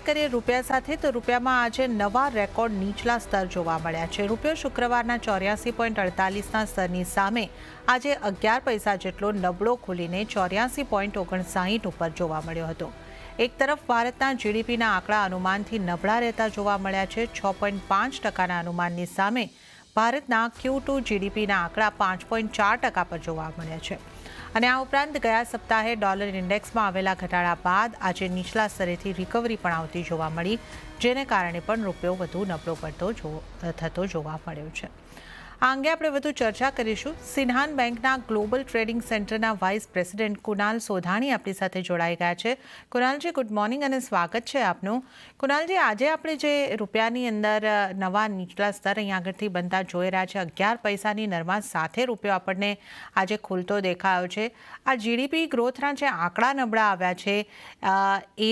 કરીએ રૂપિયા સાથે તો રૂપિયામાં આજે નવા રેકોર્ડ નીચલા સ્તર જોવા મળ્યા છે। રૂપિયો શુક્રવારના 84.48ના સ્તરની સામે આજે 11 પૈસા જેટલો નબળો ખુલીને 84.59 ઉપર જોવા મળ્યો હતો। એક તરફ ભારતના જીડીપીના આંકડા અનુમાનથી નબળા રહેતા જોવા મળ્યા છે। 6.5%ના અનુમાનની સામે ભારતના Q2 જીડીપીના આંકડા 5.4% પર જોવા મળ્યા છે। અને આ ઉપરાંત ગયા સપ્તાહે ડોલર ઇન્ડેક્સમાં આવેલા ઘટાડા બાદ આજે નીચલા સ્તરેથી રિકવરી પણ આવતી જોવા મળી, જેને કારણે પણ રૂપિયો વધુ નબળો થતો જોવા મળ્યો છે। આ અંગે આપણે વધુ ચર્ચા કરીશું। સિન્હાન બેંકના ગ્લોબલ ટ્રેડિંગ સેન્ટરના વાઇસ પ્રેસિડેન્ટ કુનાલ સોધાણી આપણી સાથે જોડાઈ ગયા છે। કુનાલજી, ગુડ મોર્નિંગ અને સ્વાગત છે આપનું। કુનાલજી, આજે આપણે જે રૂપિયાની અંદર નવા નીચલા સ્તર અહીંયા આગળથી બનતા જોઈ રહ્યા છે, 11 પૈસાની નરમાશ સાથે રૂપિયો આપણને આજે ખુલતો દેખાયો છે। આ જીડીપી ગ્રોથના જે આંકડા નબળા આવ્યા છે,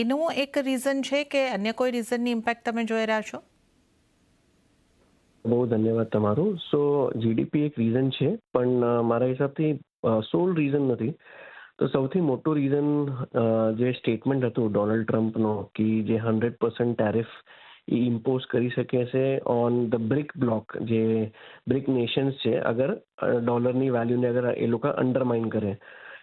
એનું એક રીઝન છે કે અન્ય કોઈ રીઝનની ઇમ્પેક્ટ તમે જોઈ રહ્યા છો? બહુ ધન્યવાદ તમારું। સો જીડીપી એક રીઝન છે, પણ મારા હિસાબથી સોલ રીઝન નથી। તો સૌથી મોટું રીઝન જે સ્ટેટમેન્ટ હતું ડોનાલ્ડ ટ્રમ્પનો કે જે 100% ટેરિફ એ ઇમ્પોઝ કરી શકે છે ઓન ધ બ્રિક બ્લોક, જે બ્રિક નેશન્સ છે, અગર ડોલરની વેલ્યુને અગર એ લોકો અંડરમાઇન કરે।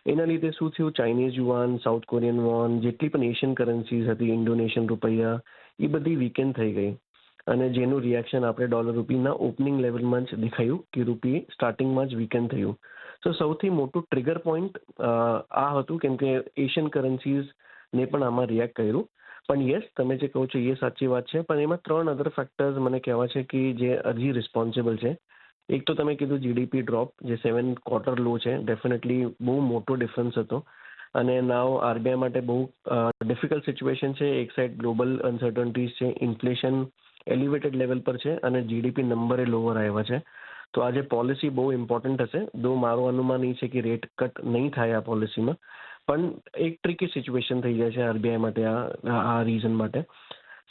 એના લીધે શું થયું, ચાઇનીઝ યુઆન, સાઉથ કોરિયન વોન, જેટલી પણ એશિયન કરન્સીઝ હતી, ઇન્ડોનેશિયન રૂપિયા, એ બધી વીકેન્ડ થઈ ગઈ। અને જેનું રિએક્શન આપણે ડોલર રૂપીના ઓપનિંગ લેવલમાં જ દેખાયું કે રૂપી સ્ટાર્ટિંગમાં જ વીકેન્ડ થયું। તો સૌથી મોટું ટ્રિગર પોઈન્ટ આ હતું, કેમ કે એશિયન કરન્સીઝને પણ આમાં રિએક્ટ કર્યું। પણ યસ, તમે જે કહો છો એ સાચી વાત છે, પણ એમાં 3 અધર ફેક્ટર્સ મને કહેવા છે કે જે હજી રિસ્પોન્સિબલ છે। એક તો તમે કીધું જીડીપી ડ્રોપ, જે 7 ક્વાર્ટર લો છે, ડેફિનેટલી બહુ મોટો ડિફરન્સ હતો। અને નાવ આરબીઆઈ માટે બહુ ડિફિકલ્ટ સિચ્યુએશન છે। એક સાઈડ ગ્લોબલ અનસર્ટનિટીઝ છે, ઇન્ફ્લેશન એલિવેટેડ લેવલ પર છે અને જીડીપી નંબરે લોવર આવ્યા છે। તો આજે પોલિસી બહુ ઇમ્પોર્ટન્ટ હશે। દો મારું અનુમાન એ છે કે રેટ કટ નહીં થાય આ પોલિસીમાં, પણ એક ટ્રિકી સિચ્યુએશન થઈ જાય છે આરબીઆઈ માટે આ રીઝન માટે।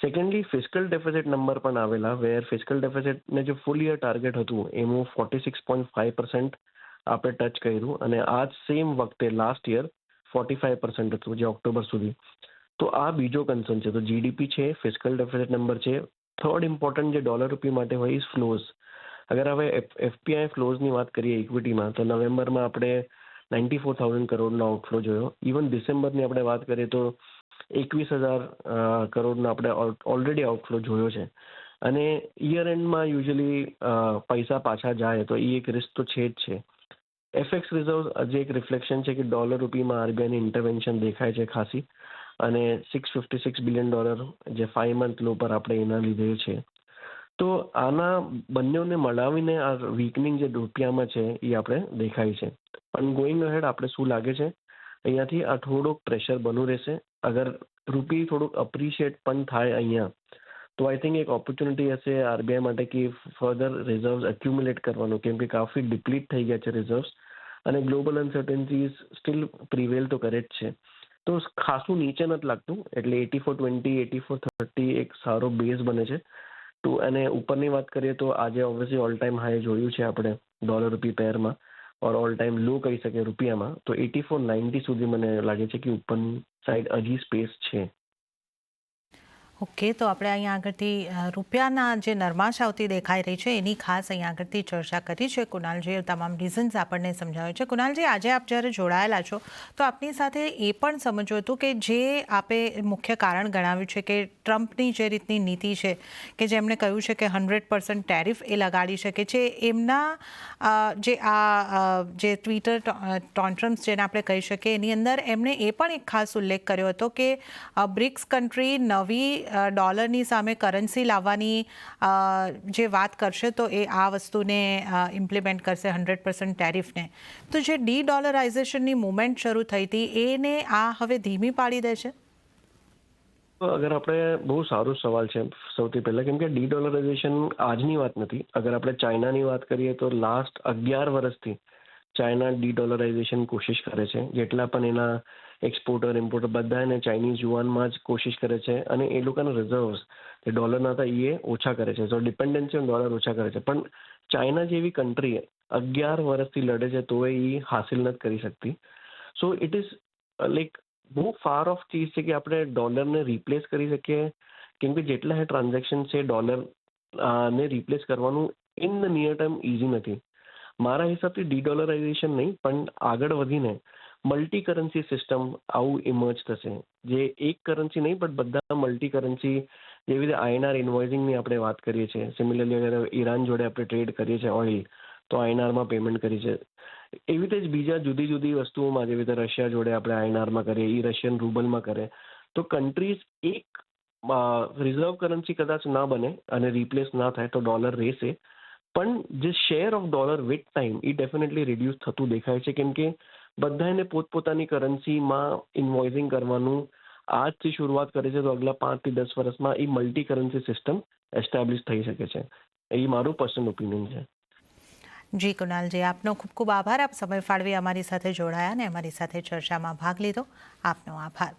સેકન્ડલી, ફિસ્કલ ડેફિસિટ નંબર પણ આવેલા, વેર ફિસ્કલ ડેફિસિટને જે ફૂલ યર ટાર્ગેટ હતું એનું 46.5% આપણે ટચ કર્યું, અને આ જ સેમ વખતે લાસ્ટ યર 45% હતું, જે ઓક્ટોબર સુધી। તો આ બીજો કન્સર્ન છે। તો જીડીપી છે, ફિસ્કલ ડેફિસિટ નંબર છે। થર્ડ ઇમ્પોર્ટન્ટ જે ડોલર રૂપી માટે હોય ઇઝ ફ્લોઝ। અગર હવે એફપીઆઈ ફ્લોઝની વાત કરીએ ઇક્વિટીમાં, તો નવેમ્બરમાં આપણે 94,000 કરોડનો આઉટફ્લો જોયો। ઇવન ડિસેમ્બરની આપણે વાત કરીએ તો 21,000 કરોડનો આપણે ઓલરેડી આઉટફ્લો જોયો છે। અને યર એન્ડમાં યુઝ્યુઅલી પૈસા પાછા જાય તો એ એક રિસ્ક તો છે જ છે। એફએક્સ રિઝર્વ જે એક રિફ્લેક્શન છે કે ડોલર રૂપીમાં આરબીઆઈની ઇન્ટરવેન્શન દેખાય છે ખાસી, અને $656 બિલિયન જે 5 મંથ લો પર આપણે એના લીધે છે। તો આના બંનેને મળાવીને આ વીકનિંગ જે રૂપિયામાં છે એ આપણે દેખાય છે। પણ ગોઈંગ અહેડ આપણે શું લાગે છે, અહીંયાથી આ થોડુંક પ્રેશર બનવું રહેશે। અગર રૂપી થોડુંક અપ્રિશિએટ પણ થાય અહીંયા, તો આઈ થિંક એક ઓપોર્ચ્યુનિટી હશે આરબીઆઈ માટે કે ફર્ધર રિઝર્વ્સ એક્યુમ્યુલેટ કરવાનું, કેમ કે કાફી ડિપ્લીટ થઈ ગયા છે રિઝર્વ્સ, અને ગ્લોબલ અનસર્ટનિટીઝ સ્ટીલ પ્રિવેલ તો કરે જ છે। તો ખાસું નીચે નથી લાગતું, એટલે 84.20, 84.30 એક સારો બેઝ બને છે। તો અને ઉપરની વાત કરીએ તો આજે ઓબ્વિયસલી ઓલ ટાઈમ હાઈ જોયું છે આપણે ડોલર રૂપી પેરમાં, ઓર ઓલ ટાઈમ લો કહી શકીએ રૂપિયામાં। તો 84.90 સુધી મને લાગે છે કે ઉપરની સાઈડ હજી સ્પેસ છે। ઓકે, તો આપણે અહીંયા આગળથી રૂપિયાના જે નરમાશ આવતી દેખાઈ રહી છે એની ખાસ અહીંયા આગળથી ચર્ચા કરી છે। કુનાલજીએ તમામ રીઝન્સ આપણને સમજાવ્યો છે। કુનાલજી, આજે આપ જ્યારે જોડાયેલા છો તો આપની સાથે એ પણ સમજવું હતું કે જે આપે મુખ્ય કારણ ગણાવ્યું છે કે ટ્રમ્પની જે રીતની નીતિ છે કે જેમણે કહ્યું છે કે 100% ટેરિફ એ લગાડી શકે છે, એમના જે ટ્વિટર ટોન્ટ્રમ્સ જેને આપણે કહી શકીએ એની અંદર એમણે એ પણ એક ખાસ ઉલ્લેખ કર્યો હતો કે બ્રિક્સ કન્ટ્રી નવી ડોલરની સામે કરન્સી લાવવાની જે વાત કરશે તો એ આ વસ્તુને ઇમ્પ્લિમેન્ટ કરશે, 100% ટેરિફને। તો જે ડી ડોલરાઇઝેશનની મુવમેન્ટ શરૂ થઈ હતી એને આ હવે ધીમી પાડી દે છે? અગર આપણે બહુ સારો સવાલ છે સૌથી પહેલા, કેમ કે ડી ડોલરાઇઝેશન આજની વાત નથી। અગર આપણે ચાઇનાની વાત કરીએ તો લાસ્ટ 11 વર્ષથી ચાઇના ડી ડોલરાઇઝેશન કોશિશ કરે છે। જેટલા પણ એના એક્સપોર્ટર ઇમ્પોર્ટર બધા એને ચાઇનીઝ યુઆનમાં જ કોશિશ કરે છે, અને એ લોકોના રિઝર્વ્સ જે ડોલરના હતા એ ઓછા કરે છે। તો ડિપેન્ડન્સી ઓન ડોલર ઓછા કરે છે। પણ ચાઇના જેવી કન્ટ્રી 11 વર્ષથી લડે છે તો એ હાસિલ નથી કરી શકતી। સો ઇટ ઇઝ લાઈક બહુ ફાર ઓફ ચીજ છે કે આપણે ડોલરને રિપ્લેસ કરી શકીએ, કેમ કે જેટલા ટ્રાન્ઝેક્શન છે ડોલર ને રિપ્લેસ કરવાનું in the near term easy નથી. મારા હિસાબથી ડી-ડોલરાઇઝેશન નહીં, પણ આગળ વધીને મલ્ટી કરન્સી સિસ્ટમ આવું ઇમર્જ થશે, જે એક કરન્સી નહીં પણ બધા મલ્ટી કરન્સી, જેવી રીતે આઈએનઆર ઇન્વોઇસિંગની આપણે વાત કરીએ છીએ. સિમિલરલી અગર ઈરાન જોડે આપણે ટ્રેડ કરીએ છીએ ઓઇલ, તો આઈએનઆરમાં પેમેન્ટ કરીએ છીએ. એવી રીતે જ બીજા જુદી જુદી વસ્તુઓમાં, જેવી રીતે રશિયા જોડે આપણે આઈએનઆરમાં કરીએ, એ રશિયન રૂબલમાં કરે, તો કન્ટ્રીઝ એક રિઝર્વ કરન્સી કદાચ ના બને અને રિપ્લેસ ના થાય તો ડોલર રહેશે, પણ જે share of dollar with time A definitely reduce થતું દેખાય છે, કેમ કે બધાને પોતપોતાની કરન્સીમાં ઇન્વોઇસિંગ કરવાનું આજથી શરૂઆત કરે છે, તો આગલા 5 થી 10 વર્ષમાં એ મલ્ટી કરન્સી સિસ્ટમ એસ્ટાબ્લિશ થઈ શકે છે. એ મારું પર્સનલ ઓપિનિયન છે. જી કુનાલજી, આપનો ખૂબ ખૂબ આભાર. આપ સમય ફાળવી અમારી સાથે જોડાયા અને અમારી સાથે ચર્ચામાં ભાગ લીધો. આપનો આભાર.